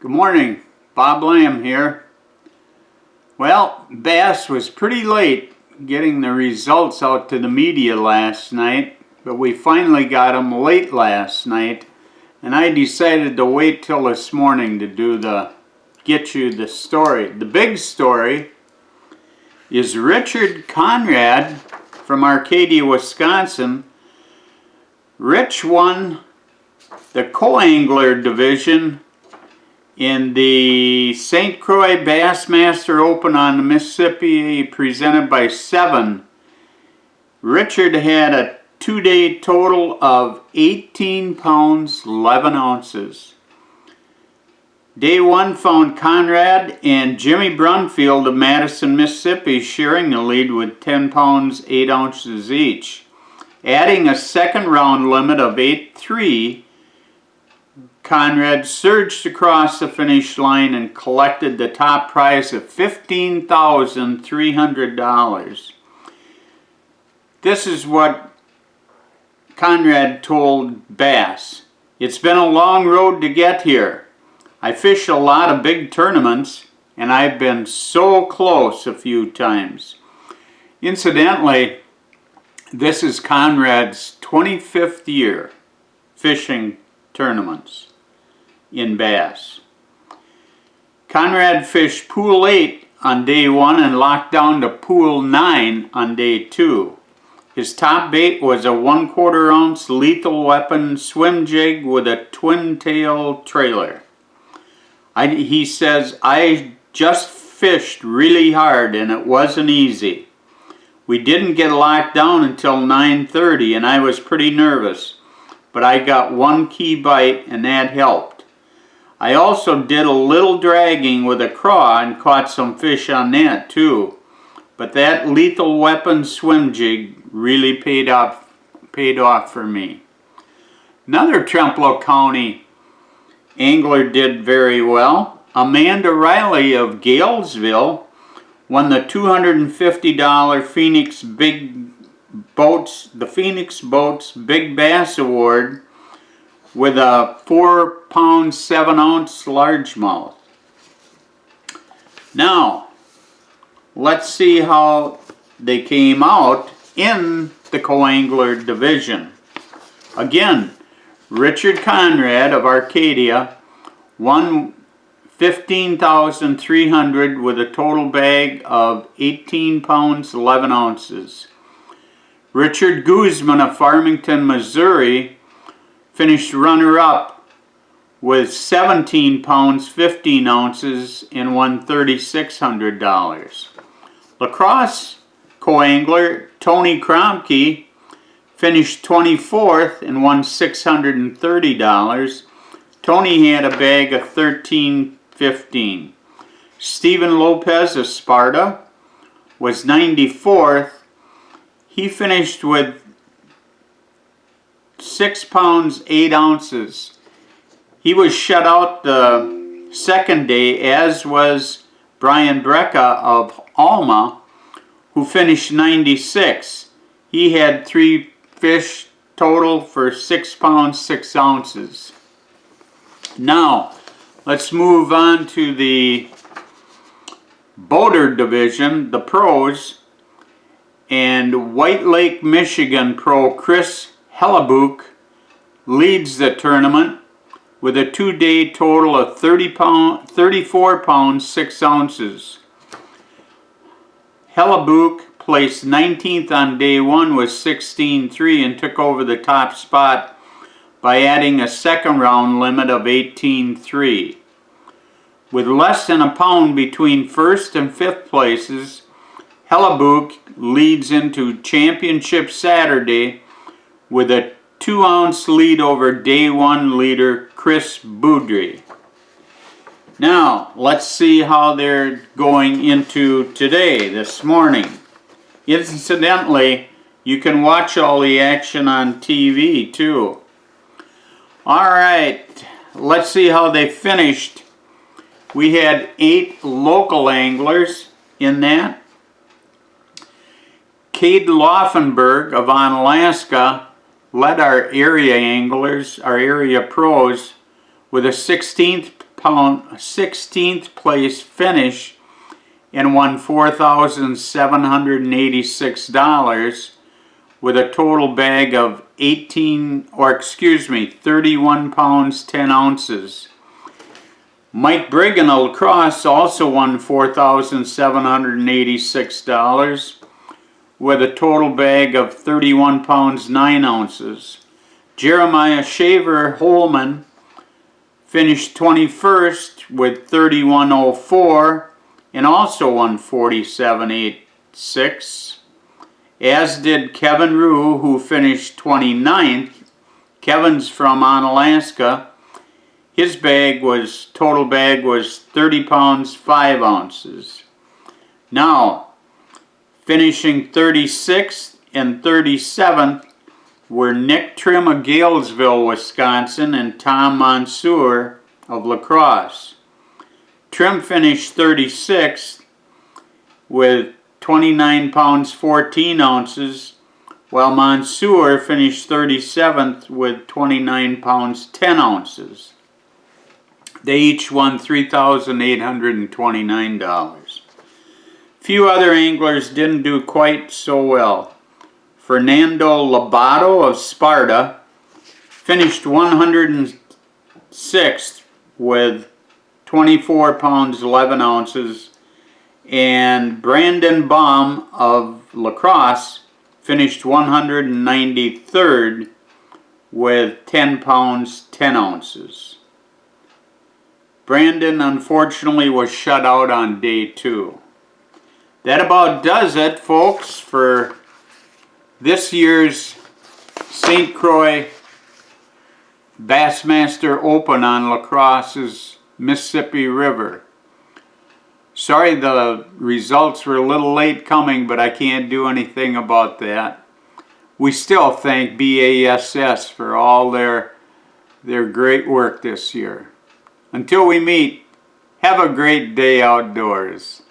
Good morning, Bob Lamb here. Well, Bass was pretty late getting the results out to the media last night, but we finally got them late last night, and I decided to wait till this morning to get you the story. The big story is Richard Conrad from Arcadia, Wisconsin. Rich won the co-angler division in the St. Croix Bassmaster Open on the Mississippi, presented by Seven. Richard had a two-day total of 18 pounds 11 ounces. Day one found Conrad and Jimmy Brunfield of Madison, Mississippi sharing the lead with 10 pounds 8 ounces each. Adding a second round limit of 8-3, Conrad surged across the finish line and collected the top prize of $15,300. This is what Conrad told Bass. "It's been a long road to get here. I fish a lot of big tournaments, and I've been so close a few times." Incidentally, this is Conrad's 25th year fishing tournaments in bass. Conrad fished pool 8 on day 1 and locked down to pool 9 on day 2. His top bait was a 1/4 ounce Lethal Weapon swim jig with a twin tail trailer. He says, "I just fished really hard and it wasn't easy. We didn't get locked down until 9:30 and I was pretty nervous, but I got one key bite and that helped. I also did a little dragging with a Croix and caught some fish on that too, but that Lethal Weapon swim jig really paid off for me." Another Trempealeau County angler did very well. Amanda Riley of Galesville won the $250 Phoenix Boats Big Bass Award with a 4 pound 7 ounce largemouth. Now, let's see how they came out in the co-angler division. Again, Richard Conrad of Arcadia won $15,300 with a total bag of 18 pounds 11 ounces. Richard Guzman of Farmington, Missouri finished runner-up with 17 pounds 15 ounces and won $3,600. Lacrosse co-angler Tony Kromke finished 24th and won $630. Tony had a bag of 13.15. Stephen Lopez of Sparta was 94th. He finished with 6 pounds 8 ounces. He was shut out the second day, as was Brian Brecka of Alma, who finished 96. He had 3 fish total for 6 pounds 6 ounces. Now, let's move on to the boater division, the pros, and White Lake, Michigan pro Chris Hellebuck leads the tournament with a 2-day total of 34 pounds 6 ounces. Hellebuck placed 19th on day 1 with 16.3 and took over the top spot by adding a second round limit of 18.3. With less than a pound between first and fifth places, Hellebuck leads into Championship Saturday with a 2 ounce lead over day 1 leader Chris Boudry. Now, let's see how they're going into today, this morning. Incidentally, you can watch all the action on TV too. Alright, let's see how they finished. We had 8 local anglers in that. Cade Laufenberg of Onalaska led our area anglers, our area pros, with a 16th 16th place finish and won $4,786 with a total bag of 31 pounds 10 ounces. Mike Brigham of La Crosse also won $4,786 with a total bag of 31 pounds 9 ounces. Jeremiah Shaver Holman finished 21st with 31.04 and also won $47.86. As did Kevin Rue, who finished 29th. Kevin's from Onalaska. His total bag was 30 pounds 5 ounces. Now, finishing 36th and 37th were Nick Trim of Galesville, Wisconsin, and Tom Mansour of La Crosse. Trim finished 36th with 29 pounds 14 ounces, while Mansour finished 37th with 29 pounds 10 ounces. They each won $3,829. Few other anglers didn't do quite so well. Fernando Lobato of Sparta finished 106th with 24 pounds 11 ounces, and Brandon Baum of La Crosse finished 193rd with 10 pounds 10 ounces. Brandon unfortunately was shut out on day 2. That about does it, folks, for this year's St. Croix Bassmaster Open on La Crosse's Mississippi River. Sorry the results were a little late coming, but I can't do anything about that. We still thank BASS for all their great work this year. Until we meet, have a great day outdoors.